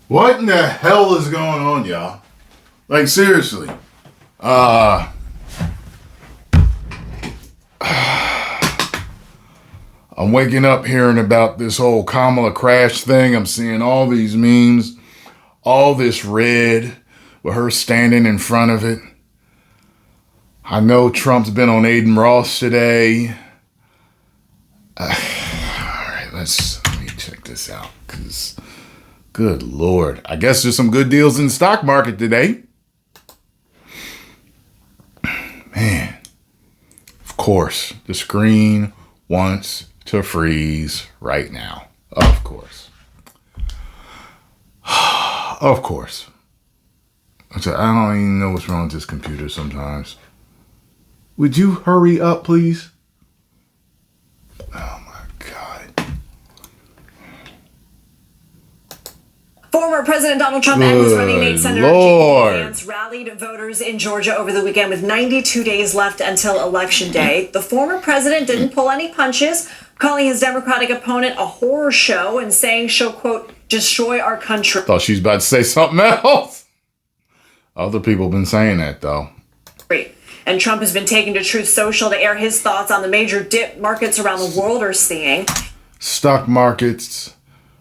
What in the hell is going on, y'all? Like, seriously. I'm waking up hearing about this whole Kamala crash thing. I'm seeing all these memes, all this red with her standing in front of it. I know Trump's been on Aiden Ross today. All right, let me check this out, because good Lord. I guess there's some good deals in the stock market today. Man, of course, the screen wants to freeze right now. Of course. Of course. I don't even know what's wrong with this computer sometimes. Would you hurry up, please? Oh my God. Former President Donald Trump and his running mate Senator J.D. Vance rallied voters in Georgia over the weekend with 92 days left until Election Day. The former president didn't pull any punches, calling his Democratic opponent a horror show and saying she'll, quote, destroy our country. Thought she was about to say something else. Other people have been saying that, though. And Trump has been taking to Truth Social to air his thoughts on the major dip markets around the world are seeing. Stock markets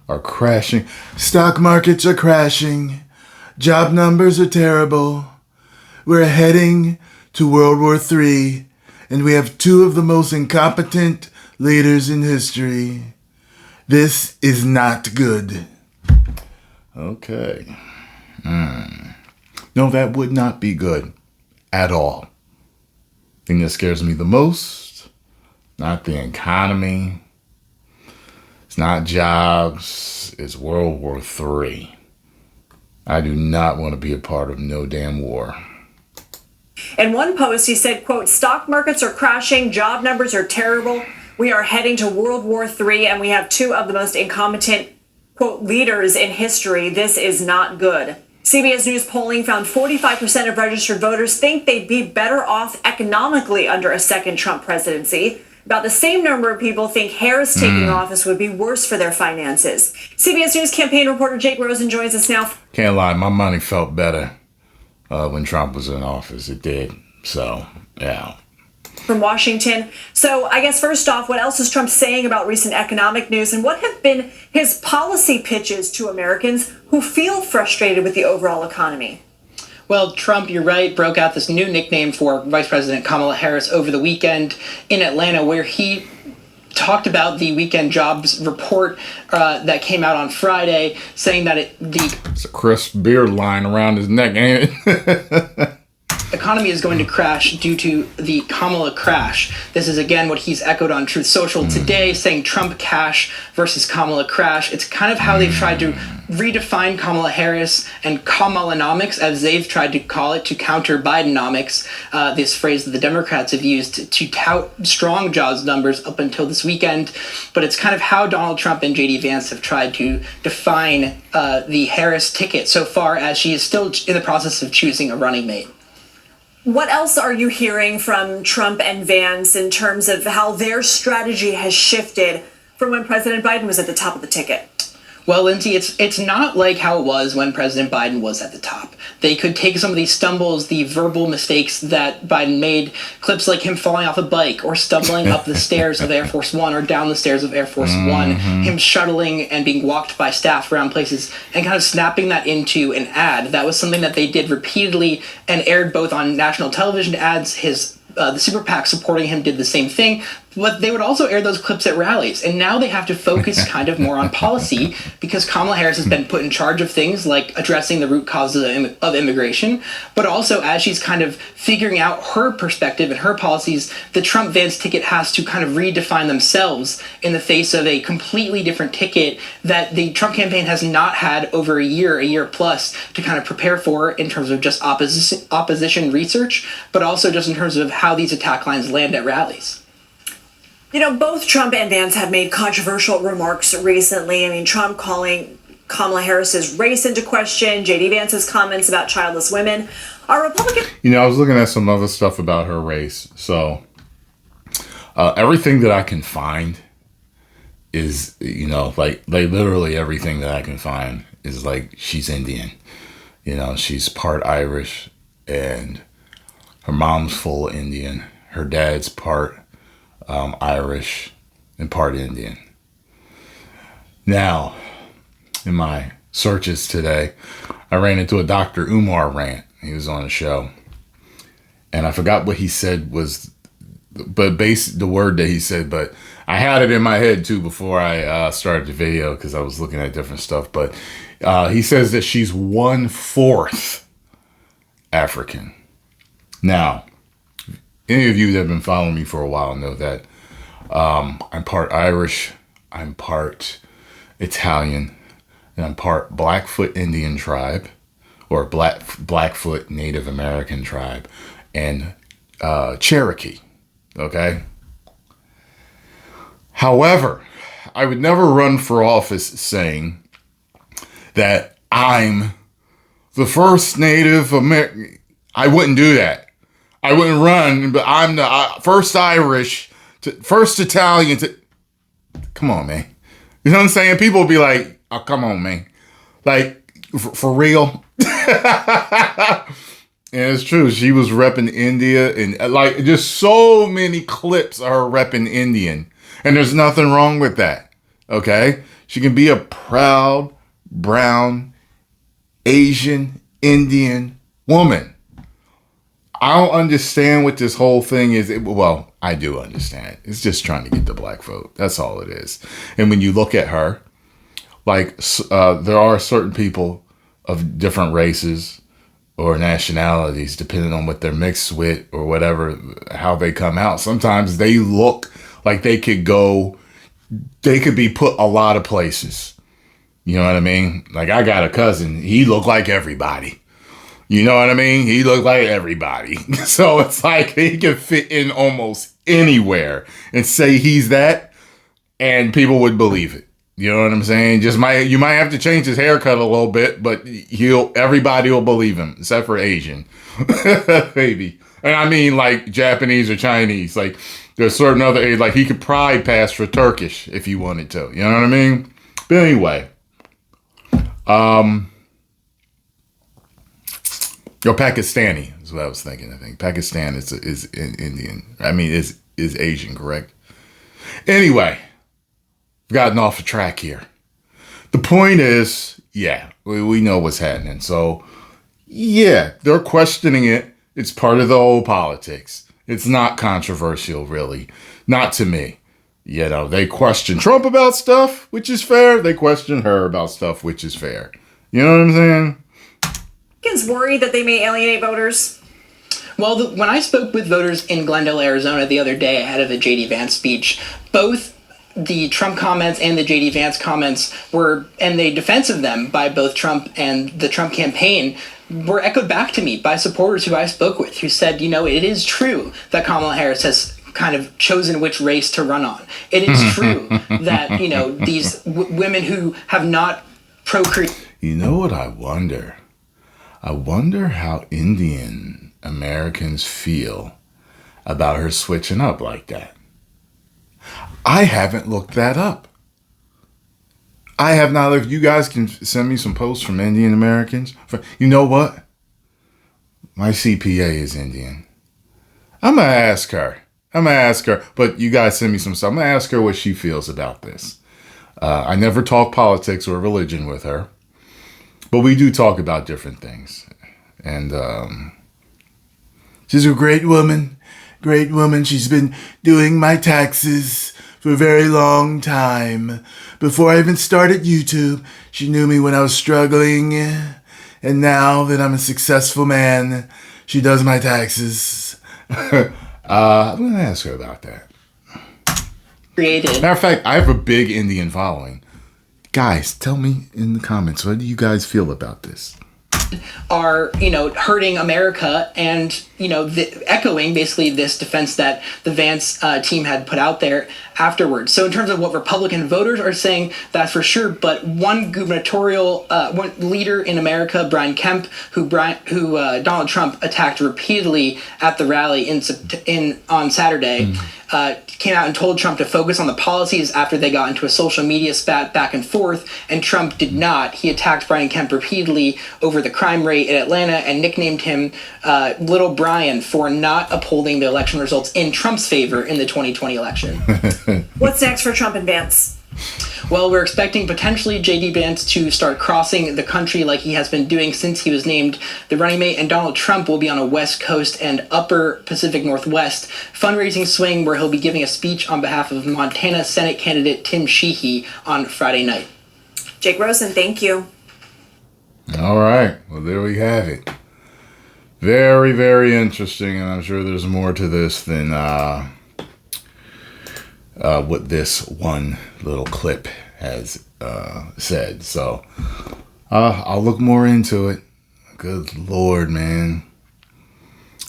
are crashing. Stock markets are crashing. Job numbers are terrible. We're heading to World War III, and we have two of the most incompetent leaders in history. This is not good. Okay. No, that would not be good at all. Thing that scares me the most, not the economy, it's not jobs, it's World War III. I do not want to be a part of no damn war. In one post, he said, quote, stock markets are crashing, job numbers are terrible, we are heading to World War III, and we have two of the most incompetent, quote, leaders in history. This is not good. CBS News polling found 45% of registered voters think they'd be better off economically under a second Trump presidency. About the same number of people think Harris taking office would be worse for their finances. CBS News campaign reporter Jake Rosen joins us now. Can't lie, my money felt better when Trump was in office. It did. So, yeah. From Washington. So I guess first off, what else is Trump saying about recent economic news, and what have been his policy pitches to Americans who feel frustrated with the overall economy? Well, Trump, you're right, broke out this new nickname for Vice President Kamala Harris over the weekend in Atlanta, where he talked about the weekend jobs report that came out on Friday, saying that it's a crisp beard line around his neck, ain't it? economy is going to crash due to the Kamala crash. This is, again, what he's echoed on Truth Social today, saying Trump cash versus Kamala crash. It's kind of how they've tried to redefine Kamala Harris and Kamalanomics, as they've tried to call it, to counter Bidenomics, this phrase that the Democrats have used to tout strong jobs numbers up until this weekend. But it's kind of how Donald Trump and J.D. Vance have tried to define the Harris ticket so far, as she is still in the process of choosing a running mate. What else are you hearing from Trump and Vance in terms of how their strategy has shifted from when President Biden was at the top of the ticket? Well, Lindsay, it's not like how it was when President Biden was at the top. They could take some of these stumbles, the verbal mistakes that Biden made, clips like him falling off a bike or stumbling up the stairs of Air Force One or down the stairs of Air Force One, him shuttling and being walked by staff around places, and kind of snapping that into an ad. That was something that they did repeatedly and aired both on national television ads. The super PAC supporting him did the same thing, but they would also air those clips at rallies. And now they have to focus kind of more on policy, because Kamala Harris has been put in charge of things like addressing the root causes of immigration, but also as she's kind of figuring out her perspective and her policies, the Trump-Vance ticket has to kind of redefine themselves in the face of a completely different ticket that the Trump campaign has not had over a year plus to kind of prepare for in terms of just opposition research, but also just in terms of how these attack lines land at rallies. You know, both Trump and Vance have made controversial remarks recently. I mean, Trump calling Kamala Harris's race into question, J.D. Vance's comments about childless women. Are Republicans... You know, I was looking at some other stuff about her race. So everything that I can find is, you know, like literally everything that I can find is like she's Indian. You know, she's part Irish, and her mom's full Indian. Her dad's part Irish and part Indian. Now, in my searches today, I ran into a Dr. Umar rant. He was on a show, and I forgot what he said was, but the word that he said, but I had it in my head too before I started the video because I was looking at different stuff. But he says that she's 1/4 African. Now, any of you that have been following me for a while know that I'm part Irish, I'm part Italian, and I'm part Blackfoot Indian tribe, or Blackfoot Native American tribe, and Cherokee. Okay? However, I would never run for office saying that I'm the first Native American. I wouldn't do that. I wouldn't run, but I'm the first Irish, first Italian. Come on, man. You know what I'm saying? People will be like, oh, come on, man. Like, for real? And it's true. She was repping India, and like just so many clips of her repping Indian. And there's nothing wrong with that. Okay? She can be a proud, brown, Asian, Indian woman. I don't understand what this whole thing is. Well, I do understand. It's just trying to get the black vote. That's all it is. And when you look at her, like there are certain people of different races or nationalities, depending on what they're mixed with or whatever, how they come out. Sometimes they look like they could be put a lot of places. You know what I mean? Like, I got a cousin. He looked like everybody. You know what I mean? He looked like everybody. So it's like he can fit in almost anywhere and say he's that, and people would believe it. You know what I'm saying? You might have to change his haircut a little bit, but everybody will believe him, except for Asian. Maybe. And I mean like Japanese or Chinese. Like there's certain other, like he could probably pass for Turkish if he wanted to. You know what I mean? But anyway. Pakistani is what I was thinking. I think Pakistan is Indian. I mean, is Asian, correct? Anyway, I've gotten off the track here. The point is, yeah, we know what's happening. So, yeah, they're questioning it. It's part of the old politics. It's not controversial, really. Not to me. You know, they question Trump about stuff, which is fair. They question her about stuff, which is fair. You know what I'm saying? Worried that they may alienate voters? Well, when I spoke with voters in Glendale, Arizona the other day ahead of the J.D. Vance speech, both the Trump comments and the J.D. Vance comments and the defense of them by both Trump and the Trump campaign were echoed back to me by supporters who I spoke with, who said, you know, it is true that Kamala Harris has kind of chosen which race to run on. It is true that, you know, these women who have not procreated. You know what I wonder? I wonder how Indian Americans feel about her switching up like that. I haven't looked that up. I have not. If you guys can send me some posts from Indian Americans. You know what? My CPA is Indian. I'm going to ask her. But you guys send me some stuff. I'm going to ask her what she feels about this. I never talk politics or religion with her. But we do talk about different things. And she's a great woman. Great woman. She's been doing my taxes for a very long time. Before I even started YouTube, she knew me when I was struggling. And now that I'm a successful man, she does my taxes. I'm going to ask her about that. Created. Matter of fact, I have a big Indian following. Guys, tell me in the comments, what do you guys feel about this? Are, you know, hurting America and, you know, echoing basically this defense that the Vance team had put out there afterwards. So in terms of what Republican voters are saying, that's for sure. But one one leader in America, Brian Kemp, who Donald Trump attacked repeatedly at the rally on Saturday, came out and told Trump to focus on the policies after they got into a social media spat back and forth, and Trump did not. He attacked Brian Kemp repeatedly over the crime rate in Atlanta and nicknamed him Little Brian for not upholding the election results in Trump's favor in the 2020 election. What's next for Trump and Vance? Well, we're expecting potentially J.D. Vance to start crossing the country like he has been doing since he was named the running mate, and Donald Trump will be on a West Coast and upper Pacific Northwest fundraising swing where he'll be giving a speech on behalf of Montana Senate candidate Tim Sheehy on Friday night. Jake Rosen, thank you. All right. Well, there we have it. Very, very interesting, and I'm sure there's more to this than what this one little clip has said. So I'll look more into it. Good Lord, man.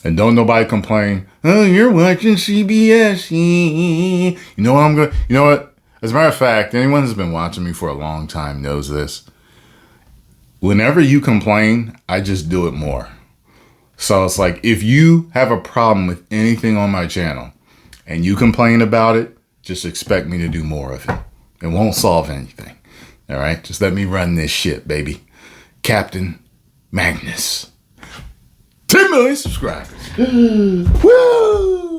And don't nobody complain. Oh, you're watching CBS. You know what you know what? As a matter of fact, anyone who's been watching me for a long time knows this. Whenever you complain, I just do it more. So it's like, if you have a problem with anything on my channel and you complain about it, just expect me to do more of it. It won't solve anything. All right? Just let me run this shit, baby. Captain Magnus. 10 million subscribers. Woo!